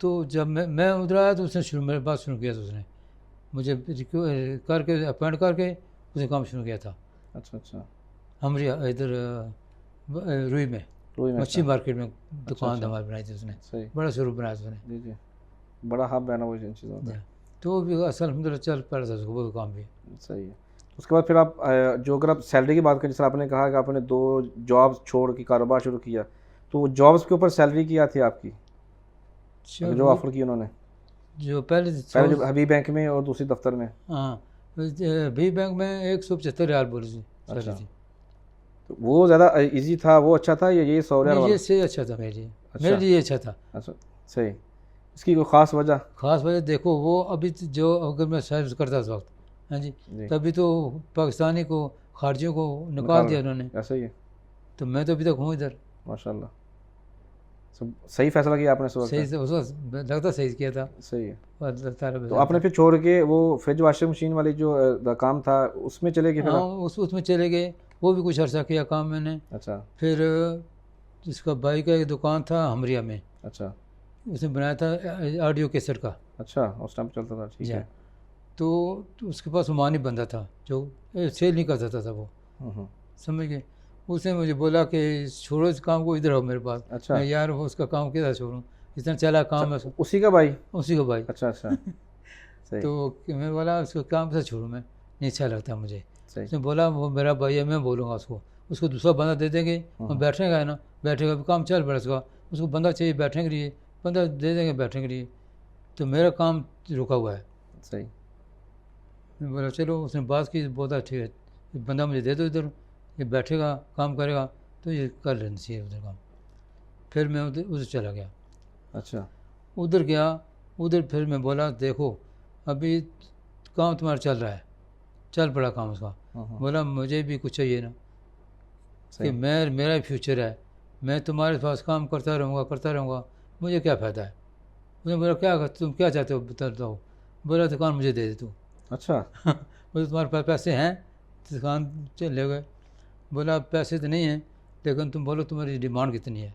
تو جب میں ادھر آیا تو اس نے میرے بات شروع کیا تھا، اس نے مجھے کر کے اپوائنٹ کر کے اس نے کام شروع کیا تھا اچھا اچھا ہمارے ادھر روئی میں روئی میں مچھی مارکیٹ میں دکان اچھا ہماری بنائی تھی اس نے، صحیح بڑا شروع بنایا تھا اس نے. جی جی بڑا ہب ہے نا وہ ان چیزوں کا. تو وہ بھی اصل الحمد للہ چل پڑا تھا اس کو وہ کام بھی. صحیح ہے. اس کے بعد پھر آپ جو اگر آپ سیلری کی بات کریں، جس طرح آپ نے کہا کہ آپ نے 2 جابس چھوڑ کے کاروبار شروع کیا، تو جابس کے اوپر سیلری کیا تھی آپ کی جو آفر کی انہوں نے؟ جو پہلے جو حبیب بینک میں اور دوسری دفتر میں؟ ہاں حبیب بینک میں 175 ریال بولی تھی. اچھا تو وہ زیادہ ایزی تھا، وہ اچھا تھا یا یہ 100 ریال والا؟ یہ سے اچھا تھا میرے لیے اچھا تھا. اچھا صحیح. اس کی کوئی خاص وجہ دیکھو وہ ابھی جو اگر میں سروس کرتا اس وقت ہاں جی تبھی تو پاکستانی کو خارجیوں کو نکال دیا انہوں نے. ایسا ہی ہے. تو میں تو ابھی تک ہوں ادھر. ماشاء اللہ صحیح فیصلہ کیا آپ نے. صحیح اس وقت لگتا صحیح کیا تھا. صحیح ہے. تو آپ نے پھر چھوڑ کے وہ فریج واشنگ مشین والی جو کام تھا اس میں چلے گئے؟ ہاں اس میں چلے گئے. وہ بھی کچھ عرصہ کیا کام میں نے. اچھا. پھر اس کا بھائی کا ایک دکان تھا ہمریا میں. اچھا. اس نے بنایا تھا آڈیو کیسٹ کا. اچھا اس ٹائم چلتا تھا. ٹھیک ہے. تو اس کے پاس عمانی بندہ تھا جو سیل نہیں کرتا تھا وہ. سمجھ گئے. اس نے مجھے بولا کہ چھوڑو اس کام کو، ادھر آؤ میرے پاس. اچھا. میں یار وہ اس کا کام کیسا چھوڑوں، اتنا چلا کام ہے. اسی کا بھائی؟ اسی کا بھائی. اچھا اچھا. تو میں بولا اس کا کام کیسا چھوڑوں، میں نہیں اچھا لگتا مجھے. اس نے بولا وہ میرا بھائی ہے، میں بولوں گا اس کو دوسرا بندہ دے دیں گے، وہ بیٹھنے کا ہے نا، بیٹھے گا کام چل پڑے گا. اس کو بندہ چاہیے بیٹھنے کے لیے، بندہ دے دیں گے بیٹھنے کے لیے. تو میرا کام رکا ہوا ہے. صحیح. میں بولا چلو. اس نے بات کی، بہت ٹھیک ہے بندہ مجھے دے دو ادھر، یہ بیٹھے گا کام کرے گا تو یہ کر لینا چاہیے ادھر کام. پھر میں ادھر چلا گیا. اچھا. ادھر گیا. ادھر پھر میں بولا دیکھو ابھی کام تمہارا چل رہا ہے، چل پڑا کام اس کا. بولا مجھے بھی کچھ چاہیے نا کہ میرا فیوچر ہے، میں تمہارے پاس کام کرتا رہوں گا، مجھے کیا فائدہ ہے. اس نے بولا تم کیا چاہتے ہو بتاؤ. بولا دکان مجھے دے دے تو. اچھا. بولے تمہارے پاس پیسے ہیں؟ دکان چلے گئے. بولا پیسے تو نہیں ہیں لیکن تم بولو تمہاری ڈیمانڈ کتنی ہے.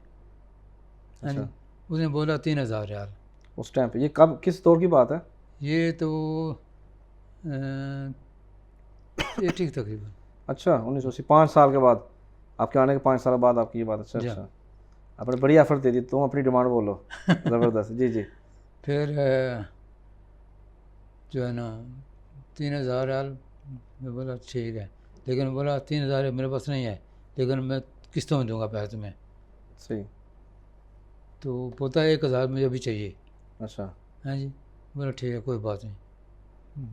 اس نے بولا 3000 ریال. اس ٹائم پہ یہ کب کس دور کی بات ہے؟ یہ تو 80 تقریباً. اچھا 1980. 5 سال کے بعد آپ کے آنے کے 5 سال بعد آپ کی یہ بات. اچھا اچھا. آپ نے بڑی ایفرٹ دے دی. تم اپنی ڈیمانڈ بولو. زبردست. جی جی. پھر جو ہے نا 3000 ریال. میں بولا ٹھیک ہے، لیکن بولا 3000 میرے پاس نہیں ہے لیکن میں قسطوں میں دوں گا پیسے تمہیں. صحیح. تو بولتا ہے 1000 مجھے ابھی چاہیے. اچھا. ہاں جی. بولا ٹھیک ہے کوئی بات نہیں.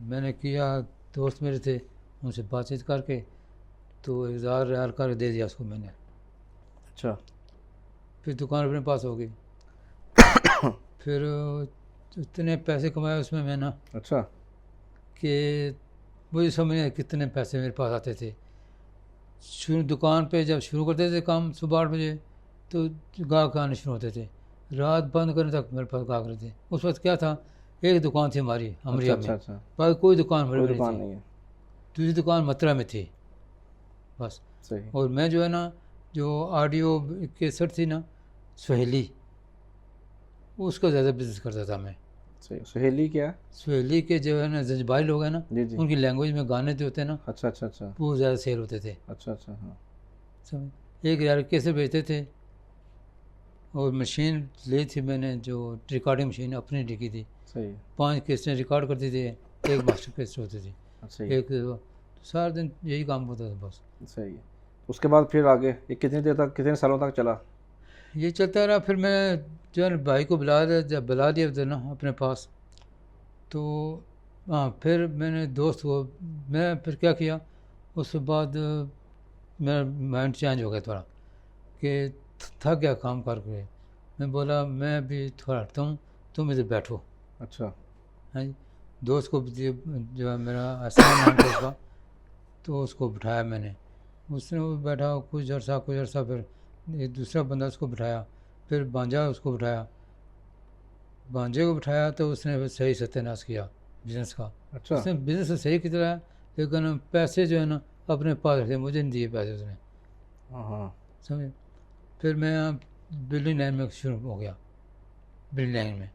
میں نے کیا، دوست میرے تھے ان سے بات چیت کر کے تو 1000 ریال کر دے دیا اس کو میں نے. اچھا. پھر دکان اپنے پاس ہو گئی. پھر اتنے پیسے کمائے اس میں نا. اچھا. کہ مجھے سمجھ نہیں کتنے پیسے میرے پاس آتے تھے. دکان پہ جب شروع کرتے تھے کام صبح 8 بجے تو گاہک آنے شروع ہوتے تھے، رات بند کرنے تک میرے پاس گاہک رہتے. اس وقت کیا تھا، ایک دکان تھی ہماری ہمریا میں، باقی کوئی دکان نہیں ہے. دوسری دکان مترا میں تھی بس. اور میں جو ہے نا جو آڈیو کیسٹ تھی نا سہیلی، اس کا زیادہ بزنس کرتا تھا میں. سہیلی کیا؟ سہیلی کے جو ہے نا زنجبائی لوگ ہیں نا، ان کی لینگویج میں گانے جو ہوتے ہیں نا. اچھا اچھا اچھا. وہ زیادہ سیل ہوتے تھے. اچھا اچھا. ہاں. 1000 کیسے بیچتے تھے. اور مشین لی تھی میں نے جو ریکارڈنگ مشین اپنی لکھی تھی. 5 کیسٹیں ریکارڈ کرتی تھی، ایک ماسٹر کیسٹ ہوتی تھی. ایک سارا دن یہی کام ہوتا تھا بس. صحیح ہے. اس کے بعد پھر آگے یہ کتنی دیر تک، کتنے سالوں تک چلا؟ یہ چلتا رہا. پھر میں جو ہے بھائی کو بلا دیا نا اپنے پاس. تو ہاں پھر میں نے دوست کو میں پھر کیا کیا، اس کے بعد میرا مائنڈ چینج ہو گیا تھوڑا کہ تھک گیا کام کر کے. میں بولا میں بھی تھوڑا ہٹتا ہوں، تم ادھر بیٹھو. اچھا. ہاں جی. دوست کو جو ہے میرا احسان نام تھا اس کا، تو اس کو بٹھایا میں نے. اس نے وہ بیٹھا کچھ عرصہ. پھر ایک دوسرا بندہ اس کو بٹھایا. پھر بانجا اس کو بٹھایا. بانجے کو بٹھایا تو اس نے صحیح ستیہ ناش کیا بزنس کا. اچھا. اس نے بزنس صحیح کی طرح، لیکن پیسے جو ہے نا اپنے پاس رکھے، مجھے نہیں دیے پیسے اس نے. ہاں سمجھے. پھر میں بلڈنگ لائن میں شروع ہو گیا. بلڈنگ لائن میں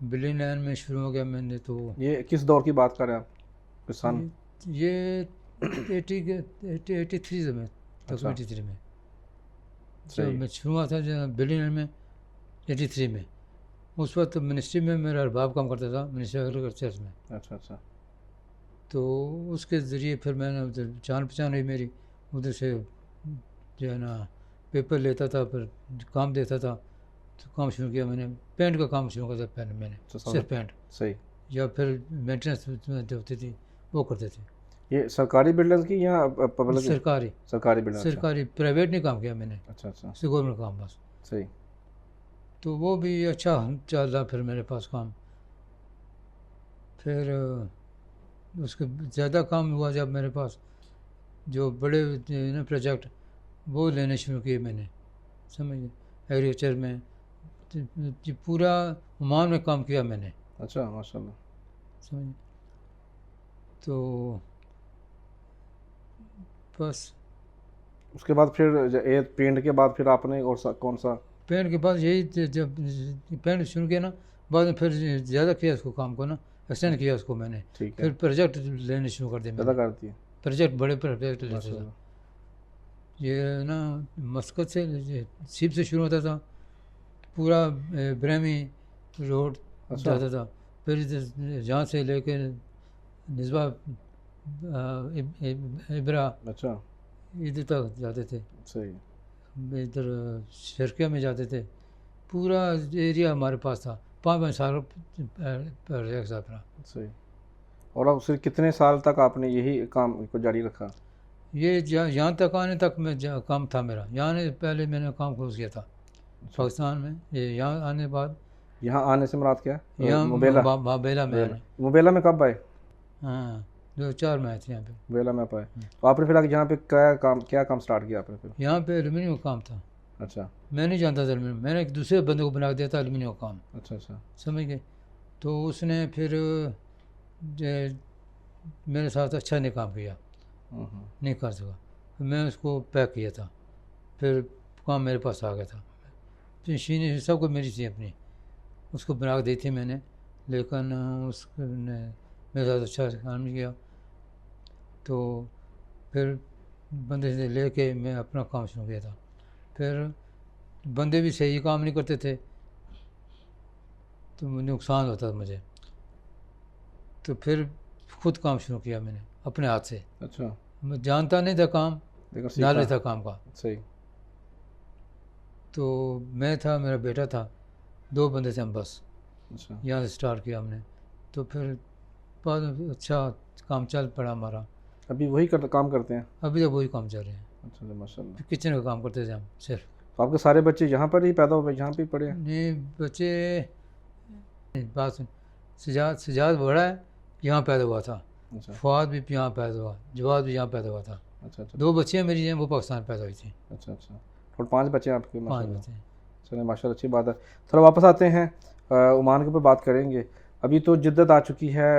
بلین میں شروع ہو گیا میں نے تو یہ کس دور کی بات کر رہے ہیں آپ؟ کس سن؟ یہ 83 میں تک 83 میں جب میں شروع ہوا تھا بلین میں 83 میں. اس وقت منسٹری میں میرا ارباب کام کرتا تھا، منسٹری ایگریکلچر میں. اچھا اچھا. تو اس کے ذریعے پھر میں نے ادھر جان پہچان ہوئی میری، ادھر سے جو ہے نا پیپر لیتا تھا، پھر کام دیتا تھا. تو کام شروع کیا میں نے، پینٹ کا کام شروع کرتا پہلے میں نے، صرف پینٹ. صحیح. یا پھر مینٹیننس جو ہوتی تھی وہ کرتے تھے. یہ سرکاری بلڈنگس کی یا پبلک؟ سرکاری بلڈنگ. سرکاری، پرائیویٹ نہیں کام کیا میں نے. اچھا اچھا. صرف گورنمنٹ کام بس. صحیح. تو وہ بھی اچھا چل رہا پھر میرے پاس کام. پھر اس کے زیادہ کام ہوا جب میرے پاس جو بڑے پروجیکٹ وہ لینے شروع کیے میں نے، سمجھے، ایگریکلچر میں پورا عمان میں کام کیا میں نے. اچھا ماشاء اللہ. سمجھے. تو بس اس کے بعد پھر پینٹ کے بعد پھر آپ نے اور کون سا؟ پینٹ کے بعد یہی جب پینٹ شروع کیا نا، بعد میں پھر زیادہ کیا اس کو کام کو نا، ایکسٹینڈ کیا اس کو میں نے. پھر پروجیکٹ لینے شروع کر دیے. زیادہ کرتی ہے پروجیکٹ، بڑے پروجیکٹ لیتا تھا. یہ نا مسقط سے سیب سے شروع ہوتا تھا، پورا بریمی روڈ جاتا تھا، پھر جہاں سے لے کے نسبہ ابرا، اچھا، ادھر تک جاتے تھے. صحیح. ادھر شرقیہ میں جاتے تھے. پورا ایریا ہمارے پاس تھا. 5 سال پروجیکٹ اپنا. صحیح. اور اب صرف کتنے سال تک آپ نے یہی کام کو جاری رکھا؟ یہ یہاں تک آنے تک میں کام تھا میرا. یہاں پہلے میں نے کام کلوز کیا تھا پاکستان میں. یہ یہاں آنے بعد، یہاں آنے سے مراد کیا ہے؟ یہاں مبیلا میں. مبیلا میں کب آئے؟ ہاں 2004 میں آئے تھے یہاں پہ. مبیلا میں آئے. تو آپ نے پھر یہاں پہ کیا کام سٹارٹ کیا آپ نے پھر؟ یہاں پہ ایلومینیم کا کام تھا. اچھا. میں نہیں جانتا تھا ایلومینیم، میں نے ایک دوسرے بندے کو بنا دیا تھا ایلومینیم کا کام. اچھا اچھا. سمجھ گئے. تو اس نے پھر میرے ساتھ اچھا نہیں کام کیا، نہیں کر سکا. میں اس کو پیک کیا تھا، پھر کام میرے پاس آ گیا تھا. مشینیں سب کو میری تھی اپنی، اس کو بنا کے دی تھی میں نے، لیکن اس نے میرے ساتھ اچھا کام نہیں کیا. تو پھر بندے سے لے کے میں اپنا کام شروع کیا تھا. پھر بندے بھی صحیح کام نہیں کرتے تھے تو نقصان ہوتا تھا مجھے. تو پھر خود کام شروع کیا میں نے اپنے ہاتھ سے. اچھا. میں جانتا نہیں تھا کام، نالج تھا کام کا. صحیح. تو میں تھا، میرا بیٹا تھا، 2 بندے تھے ہم بس. اچھا. یہاں سے اسٹارٹ کیا ہم نے. تو پھر بعد میں اچھا کام چل پڑا ہمارا. ابھی وہی کام کرتے ہیں؟ ابھی تک وہی کام چل رہے ہیں. اچھا ماشاء اللہ. کچن کا کام کرتے تھے ہم صرف. تو آپ کے سارے بچے یہاں پر ہی پیدا ہوئے، یہاں پہ پڑھے ہیں؟ نہیں بچے، بات سجاد بڑا ہے، یہاں پیدا ہوا تھا. فواد بھی یہاں پیدا ہوا، جواد بھی یہاں پیدا ہوا تھا. اچھا اچھا. 2 بچیاں میری ہیں وہ پاکستان پیدا ہوئی تھیں. اچھا اچھا. ٹوٹل 5 بچے ہیں آپ کے؟ 5 بچے. چلیں ماشاء اللہ، اچھی بات ہے. تھوڑا واپس آتے ہیں عمان کے اوپر بات کریں گے. ابھی تو جدت آ چکی ہے،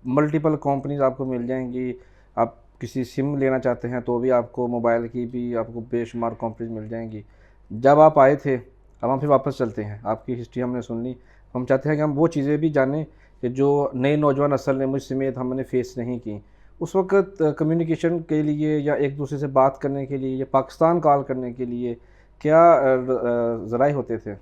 ملٹیپل کمپنیز آپ کو مل جائیں گی. آپ کسی سم لینا چاہتے ہیں تو بھی آپ کو موبائل کی بھی آپ کو بے شمار کمپنیز مل جائیں گی. جب آپ آئے تھے، اب ہم پھر واپس چلتے ہیں. آپ کی ہسٹری ہم نے سن لی. ہم چاہتے ہیں کہ ہم وہ چیزیں بھی جانیں کہ جو نئی نوجوان نسل نے مجھ سمیت ہم نے فیس نہیں کی. اس وقت کمیونیکیشن کے لیے یا ایک دوسرے سے بات کرنے کے لیے یا پاکستان کال کرنے کے لیے کیا ذرائع ہوتے تھے؟